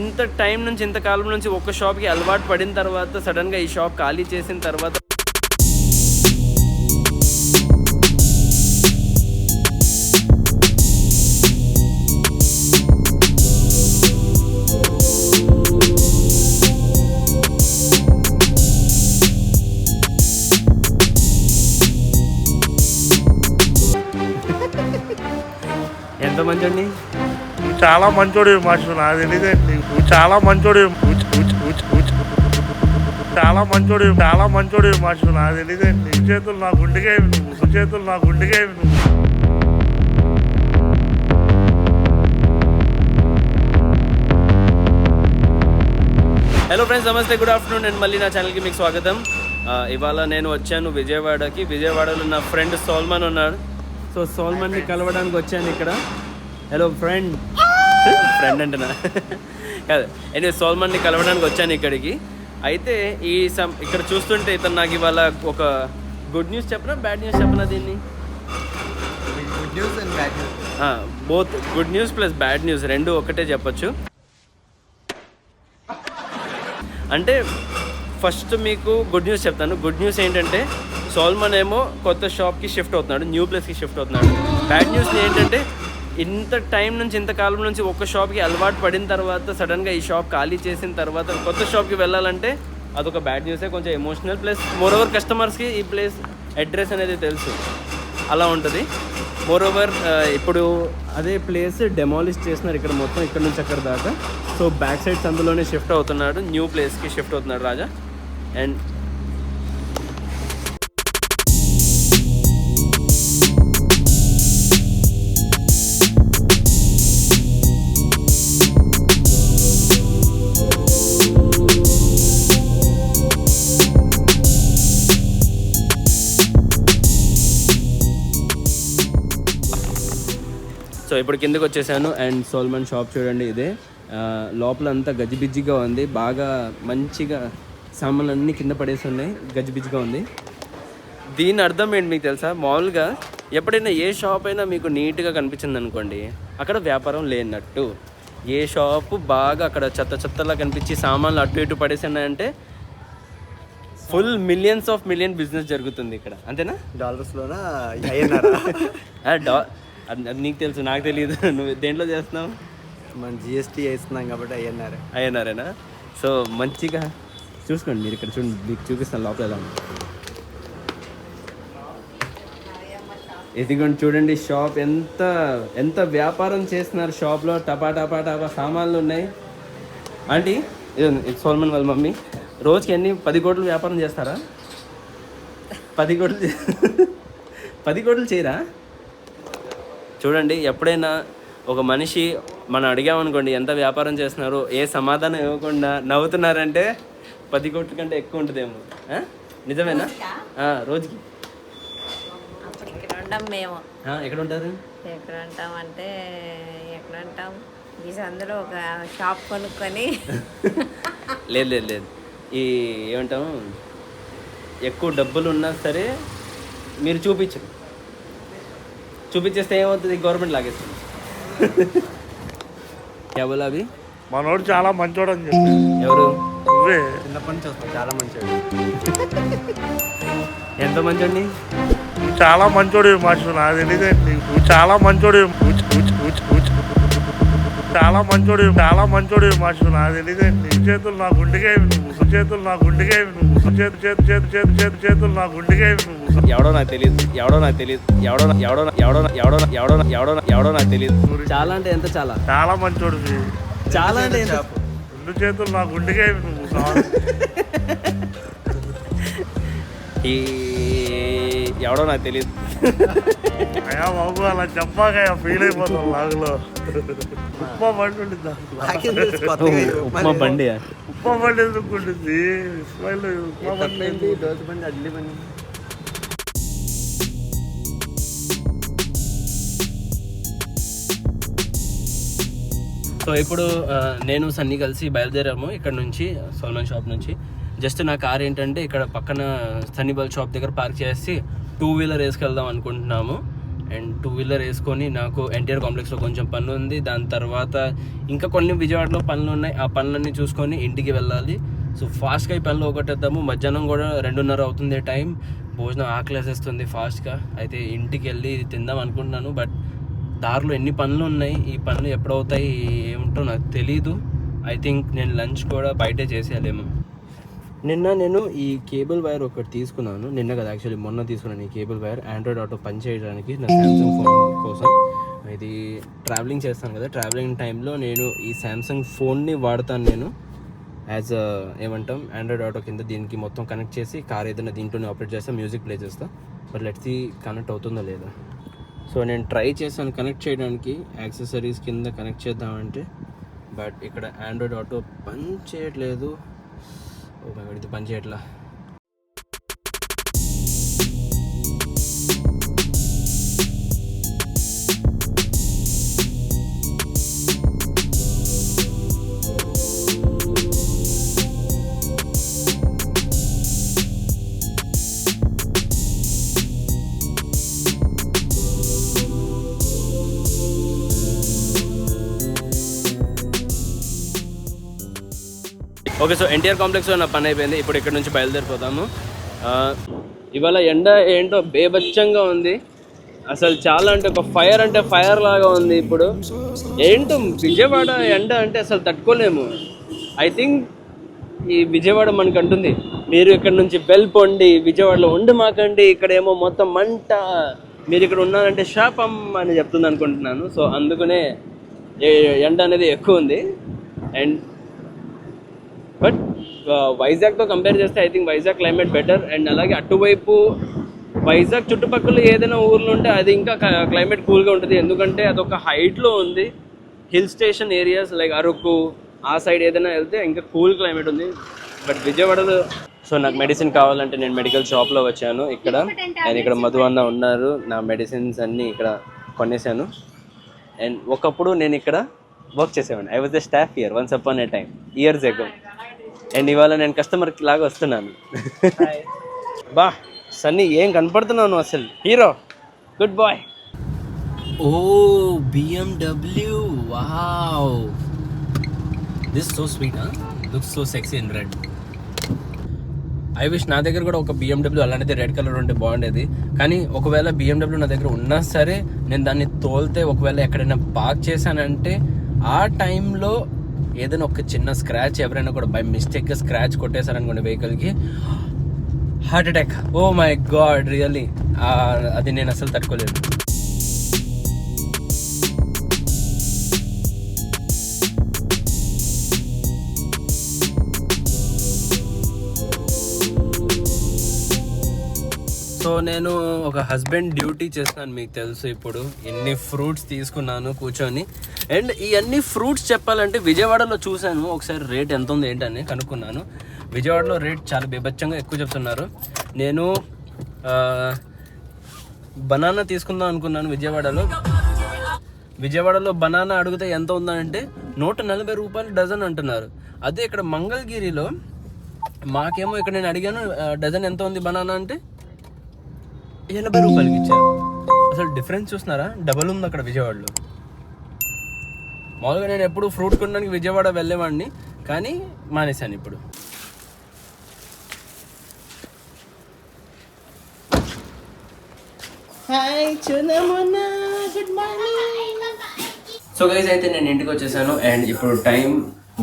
ఇంత టైం నుంచి ఇంతకాలం నుంచి ఒక షాప్కి అలవాటు పడిన తర్వాత సడన్గా ఈ షాప్ ఖాళీ చేసిన తర్వాత ఎంత మంచోండి, చాలా మంచోడు మాస్టర్. నాకు తెలియదండి, నువ్వు చాలా మంచోడు, చాలా మంచోడు మాస్టర్. నాకు తెలియదండి. చేతులు నా గుండెగా నువ్వు. హలో ఫ్రెండ్స్, నమస్తే, గుడ్ ఆఫ్టర్నూన్. అండ్ మళ్ళీ నా ఛానల్కి మీకు స్వాగతం. ఇవాళ నేను వచ్చాను విజయవాడకి. విజయవాడలో నా ఫ్రెండ్ సోల్మన్ ఉన్నాడు. సో సోల్మన్ని కలవడానికి వచ్చాను ఇక్కడ. హలో ఫ్రెండ్ అంటేనా కాదు, ఎనీ సోల్మన్ని కలవడానికి వచ్చాను ఇక్కడికి. అయితే ఇక్కడ చూస్తుంటే ఇతను నాకు ఇవాళ ఒక గుడ్ న్యూస్ చెప్పనా, బ్యాడ్ న్యూస్ చెప్పనా? దీన్ని good news and bad news, both good news plus bad news రెండు ఒకటే చెప్పచ్చు. అంటే ఫస్ట్ మీకు గుడ్ న్యూస్ చెప్తాను. గుడ్ న్యూస్ ఏంటంటే సోల్మన్ ఏమో కొత్త షాప్కి షిఫ్ట్ అవుతున్నాడు, న్యూ ప్లేస్కి షిఫ్ట్ అవుతున్నాడు. బ్యాడ్ న్యూస్ ఏంటంటే ఇంత టైం నుంచి ఇంతకాలం నుంచి ఒక షాప్కి అలవాటు పడిన తర్వాత సడన్గా ఈ షాప్ ఖాళీ చేసిన తర్వాత కొత్త షాప్కి వెళ్ళాలంటే అదొక బ్యాడ్ న్యూసే. కొంచెం ఎమోషనల్, ప్లస్ మోరోవర్ కస్టమర్స్కి ఈ ప్లేస్ అడ్రస్ అనేది తెలుసు, అలా ఉంటుంది. మోరోవర్ ఇప్పుడు అదే ప్లేస్ డెమాలిష్ చేస్తున్నారు ఇక్కడ మొత్తం, ఇక్కడ నుంచి అక్కడ దాకా. సో బ్యాక్ సైడ్స్ అందులోనే షిఫ్ట్ అవుతున్నాడు, న్యూ ప్లేస్కి షిఫ్ట్ అవుతున్నాడు రాజా. అండ్ సో ఇప్పుడు కిందకి వచ్చేసాను. అండ్ సోల్మన్ షాప్ చూడండి, ఇదే. లోపల అంతా గజిబిజిగా ఉంది, బాగా మంచిగా సామాన్లు అన్నీ కింద పడేసి ఉన్నాయి, గజిబిజిగా ఉంది. దీని అర్థం ఏంటి మీకు తెలుసా? మామూలుగా ఎప్పుడైనా ఏ షాప్ అయినా మీకు నీట్గా కనిపించింది అనుకోండి, అక్కడ వ్యాపారం లేనట్టు. ఏ షాపు బాగా అక్కడ చెత్తలా కనిపించి సామాన్లు అటు ఇటు పడేసి ఉన్నాయంటే ఫుల్ మిలియన్స్ బిజినెస్ జరుగుతుంది ఇక్కడ, అంతేనా? డాలర్స్లోనా అది నీకు తెలుసు, నాకు తెలియదు. నువ్వు దేంట్లో చేస్తున్నావు? మనం జిఎస్టీ వేస్తున్నాం కాబట్టి అయ్యన్నారేనా? సో మంచిగా చూసుకోండి మీరు. ఇక్కడ చూడండి, మీకు చూపిస్తాను లోపల ఎలా ఉంది. ఇదిగోండి చూడండి, షాప్ ఎంత వ్యాపారం చేస్తున్నారు. షాప్లో టపా సామాన్లు ఉన్నాయి. ఆంటీ, ఇది సోల్మన్ వాళ్ళ మమ్మీ. రోజుకి 10 కోట్లు వ్యాపారం చేస్తారా? 10 కోట్లు చేయరా? చూడండి, ఎప్పుడైనా ఒక మనిషి మనం అడిగామనుకోండి ఎంత వ్యాపారం చేస్తున్నారు, ఏ సమాధానం ఇవ్వకుండా నవ్వుతున్నారంటే 10 కోట్ల కంటే ఎక్కువ ఉంటుందేమో. నిజమేనా? రోజుకి మేము ఎక్కడ ఉంటారు? ఎక్కడ ఉంటాం అంటే ఎక్కడ ఉంటాం, ఈ సందులో ఒక షాప్ కొనుక్కొని లేదు ఈ ఏమంటాం, ఎక్కువ డబ్బులు ఉన్నా సరే మీరు చూపించేస్తే ఏమవుతుంది? గవర్నమెంట్ లాగేస్తుంది. కేవలం అవి మనోడు చాలా మంచోడు అని చెప్పి. ఎవరు? నువ్వే. చిన్నప్పటి నుంచి వస్తాం, చాలా మంచోడు. ఎంత మంచోండి, చాలా మంచోడు మాస్టర్. నాకు తెలియదండి, నువ్వు చాలా మంచోడు మాస్టర్. నాకు తెలియదండి. చేతులు నా గుండెగా నువ్వు. చేతులు నా గుండెగా నువ్వు. ఎవడో నాకు తెలియదు. చాలా అంటే ఎంత? చాలా మంచోడు. చాలా అంటే ఎంత? 2 చేతులు నా గుండెగా నువ్వు. ఎవడో నాకు తెలియదు. అయ్యా బాబు, అలా చెప్పాక ఫీల్ అయిపోతాం. లాగులో ఉప్మా బండి ఉంటుందా? ఉప్మా బండి ఎందుకు ఉంటుంది? ఉప్మా బండి, దోశ బండి, అడ్లీ బండి. సో ఇప్పుడు నేను సన్నీ కలిసి బయలుదేరాము ఇక్కడ నుంచి, సోల్మన్ షాప్ నుంచి. జస్ట్ నా కార్ ఏంటంటే ఇక్కడ పక్కన సన్నీ బల్ షాప్ దగ్గర పార్క్ చేసి 2 వీలర్ వేసుకెళ్దాం అనుకుంటున్నాము. అండ్ 2-వీలర్ వేసుకొని నాకు ఎన్టీఆర్ కాంప్లెక్స్లో కొంచెం పనులు ఉంది, దాని తర్వాత ఇంకా కొన్ని విజయవాడలో పనులు ఉన్నాయి, ఆ పనులన్నీ చూసుకొని ఇంటికి వెళ్ళాలి. సో ఫాస్ట్గా ఈ పనులు ఒకటేద్దాము. మధ్యాహ్నం కూడా 2:30 అవుతుంది టైం, భోజనం ఆకలేసేస్తుంది ఫాస్ట్గా. అయితే ఇంటికి వెళ్ళి తిందాం అనుకుంటున్నాను, బట్ దారిలో ఎన్ని పనులు ఉన్నాయి, ఈ పనులు ఎప్పుడవుతాయి ఏమిటో నాకు తెలీదు. ఐ థింక్ నేను లంచ్ కూడా బయటే చేసేయాలేమో. నిన్న నేను ఈ కేబుల్ వైర్ ఒకటి తీసుకున్నాను, నిన్న కదా యాక్చువల్లీ మొన్న తీసుకున్నాను ఈ కేబుల్ వైర్ ఆండ్రాయిడ్ ఆటో పని చేయడానికి నా శాంసంగ్ ఫోన్ కోసం. ఇది ట్రావెలింగ్ చేస్తాను కదా, ట్రావెలింగ్ టైంలో నేను ఈ శాంసంగ్ ఫోన్ని వాడతాను నేను యాజ్ ఏమంటాం ఆండ్రాయిడ్ ఆటో కింద. దీనికి మొత్తం కనెక్ట్ చేసి కార్ ఏదైనా దీంట్లోనే ఆపరేట్ చేస్తా, మ్యూజిక్ ప్లే చేస్తా. బట్ లెట్స్ సీ కనెక్ట్ అవుతుందో లేదా. సో నేను ట్రై చేశాను కనెక్ట్ చేయడానికి, యాక్సెసరీస్ కింద కనెక్ట్ చేద్దామంటే, బట్ ఇక్కడ ఆండ్రాయిడ్ ఆటో పని చేయట్లేదు. ఓ మై గాడ్, ఇది పని చేయట్లా. ఓకే, సో ఎన్టీఆర్ కాంప్లెక్స్లో నా పని అయిపోయింది. ఇప్పుడు ఇక్కడ నుంచి బయలుదేరిపోతాము. ఇవాళ ఎండ ఏంటో బేబచ్చంగా ఉంది అసలు, చాలా అంటే ఒక ఫైర్ అంటే ఫైర్ లాగా ఉంది. ఇప్పుడు ఏంటో విజయవాడ ఎండ అంటే అసలు తట్టుకోలేము. ఐ థింక్ ఈ విజయవాడ మనకు అంటుంది, మీరు ఇక్కడ నుంచి వెళ్ళిపోండి, విజయవాడలో ఉండి మాకండి, ఇక్కడేమో మొత్తం మంట, మీరు ఇక్కడ ఉన్నారంటే శాపం అని చెప్తుంది అనుకుంటున్నాను. సో అందుకనే ఎండ అనేది ఎక్కువ ఉంది. అండ్ బట్ వైజాగ్తో కంపేర్ చేస్తే I think Vizag climate better. And అలాగే అటువైపు వైజాగ్ చుట్టుపక్కల ఏదైనా ఊర్లు ఉంటే అది ఇంకా క్లైమేట్ కూల్గా ఉంటుంది, ఎందుకంటే అదొక హైట్లో ఉంది. Hill station areas like Araku ఆ సైడ్ ఏదైనా వెళ్తే ఇంకా కూల్ క్లైమేట్ ఉంది. బట్ విజయవాడలో సో నాకు మెడిసిన్ కావాలంటే నేను మెడికల్ షాప్లో వచ్చాను. ఇక్కడ ఇక్కడ మధు అన్న ఉన్నారు, నా మెడిసిన్స్ అన్నీ ఇక్కడ కొనేసాను. అండ్ ఒకప్పుడు నేను ఇక్కడ వర్క్ చేసేవాడిని. I was the staff here once upon A time years ago. And ఇవాళ నేను కస్టమర్ లాగా వస్తున్నాను. బా సన్నీ ఏం కనపడుతున్నాను అసలు, hero, good boy. Oh BMW, wow, this so sweet, looks so sexy in red. I wish నా దగ్గర కూడా ఒక BMW అలాంటిది రెడ్ కలర్ ఉంటే బాగుండేది. కానీ ఒకవేళ BMW నా దగ్గర ఉన్నా సరే నేను దాన్ని తోలితే ఒకవేళ ఎక్కడైనా పార్క్ చేశానంటే ఆ టైంలో ఏదైనా ఒక చిన్న స్క్రాచ్, ఎవరైనా కూడా బై మిస్టేక్గా స్క్రాచ్ కొట్టేశారనుకోండి వెహికల్కి, heart attack. Oh my god, really అది నేను అసలు తట్టుకోలేదు. సో నేను ఒక హస్బెండ్ డ్యూటీ చేస్తున్నాను, మీకు తెలుసు. ఇప్పుడు ఎన్ని ఫ్రూట్స్ తీసుకున్నాను కూర్చొని. అండ్ ఈ అన్ని ఫ్రూట్స్ చెప్పాలంటే విజయవాడలో చూశాను ఒకసారి, రేట్ ఎంత ఉంది ఏంటని కనుక్కున్నాను. విజయవాడలో రేట్ చాలా బీభత్సంగా ఎక్కువ చెప్తున్నారు. నేను బనానా తీసుకుందాం అనుకున్నాను విజయవాడలో బనానా అడిగితే ఎంత ఉందంటే 140 రూపాయలు డజన్ అంటున్నారు. అదే ఇక్కడ మంగళగిరిలో మాకేమో, ఇక్కడ నేను అడిగాను డజన్ ఎంత ఉంది బనానా అంటే 80 రూపాయలకి ఇచ్చారు. అసలు డిఫరెన్స్ చూస్తున్నారా, డబల్ ఉంది అక్కడ విజయవాడలో. మామూలుగా నేను ఎప్పుడు ఫ్రూట్ కొనడానికి విజయవాడ వెళ్ళేవాడిని, కానీ మానేశాను ఇప్పుడు. హాయ్ చునమునా, గుడ్ మార్నింగ్. సో గైస్ అయితే నేను ఇంటికి వచ్చేసాను. అండ్ ఇప్పుడు టైం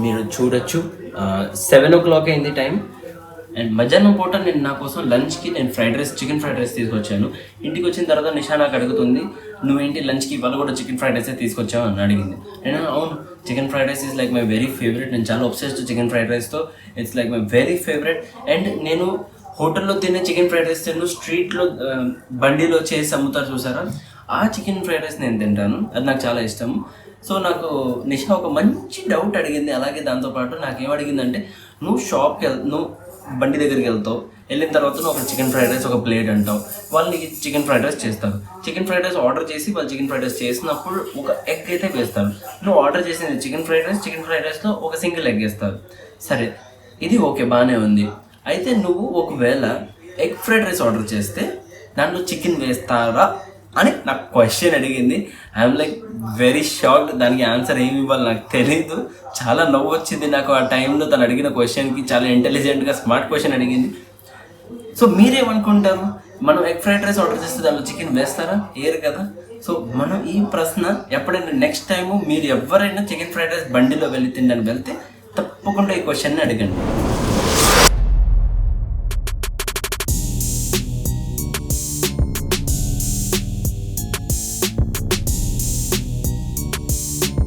మీరు చూడొచ్చు 7 o'clock అయింది టైం. అండ్ మధ్యాహ్నం పూట నేను నా కోసం లంచ్కి నేను చికెన్ ఫ్రైడ్ రైస్ తీసుకొచ్చాను. ఇంటికి వచ్చిన తర్వాత నిషా నాకు అడుగుతుంది, నువ్వేంటి లంచ్కి ఇవాళ కూడా చికెన్ ఫ్రైడ్ రైస్ తీసుకొచ్చావు అని అడిగింది. నేను అవును, chicken fried rice is like my very favourite. నేను చాలా ఒబ్సెస్డ్ చికెన్ ఫ్రైడ్ రైస్తో, it's like my very favourite. And నేను హోటల్లో తినే చికెన్ ఫ్రైడ్ రైస్ తిన్ను, స్ట్రీట్లో బండిలో చేసి అమ్ముతారు చూసారా, ఆ చికెన్ ఫ్రైడ్ రైస్ నేను తింటాను, అది నాకు చాలా ఇష్టం. సో నాకు నిషా ఒక మంచి డౌట్ అడిగింది. అలాగే దాంతోపాటు నాకేం అడిగిందంటే, నువ్వు బండి దగ్గరికి వెళ్తావు, వెళ్ళిన తర్వాత నువ్వు ఒక చికెన్ ఫ్రైడ్ రైస్ ఒక ప్లేట్ అంటావు, వాళ్ళు నీకు చికెన్ ఫ్రైడ్ రైస్ చేస్తారు. చికెన్ ఫ్రైడ్ రైస్ ఆర్డర్ చేసి వాళ్ళు చికెన్ ఫ్రైడ్ రైస్ చేసినప్పుడు ఒక ఎగ్ అయితే వేస్తారు. నువ్వు ఆర్డర్ చేసింది చికెన్ ఫ్రైడ్ రైస్లో ఒక సింగిల్ ఎగ్ వేస్తారు. సరే, ఇది ఓకే, బాగానే ఉంది. అయితే నువ్వు ఒకవేళ ఎగ్ ఫ్రైడ్ రైస్ ఆర్డర్ చేస్తే దాంట్లో చికెన్ వేస్తారా అని నాకు క్వశ్చన్ అడిగింది. I'm like very shocked. దానికి ఆన్సర్ ఏమి ఇవ్వాలి నాకు తెలియదు. చాలా నవ్వు వచ్చింది నాకు ఆ టైంలో తను అడిగిన క్వశ్చన్కి. చాలా ఇంటెలిజెంట్గా స్మార్ట్ క్వశ్చన్ అడిగింది. సో మీరేమనుకుంటారు? మనం ఎగ్ ఫ్రైడ్ రైస్ ఆర్డర్ చేస్తే దాంట్లో చికెన్ వేస్తారా? వేయరు కదా. సో మనం ఈ ప్రశ్న ఎప్పుడైనా నెక్స్ట్ టైము మీరు ఎవరైనా చికెన్ ఫ్రైడ్ రైస్ బండిలో వెళ్ళి తినడానికి వెళ్తే తప్పకుండా ఈ క్వశ్చన్ని అడగండి.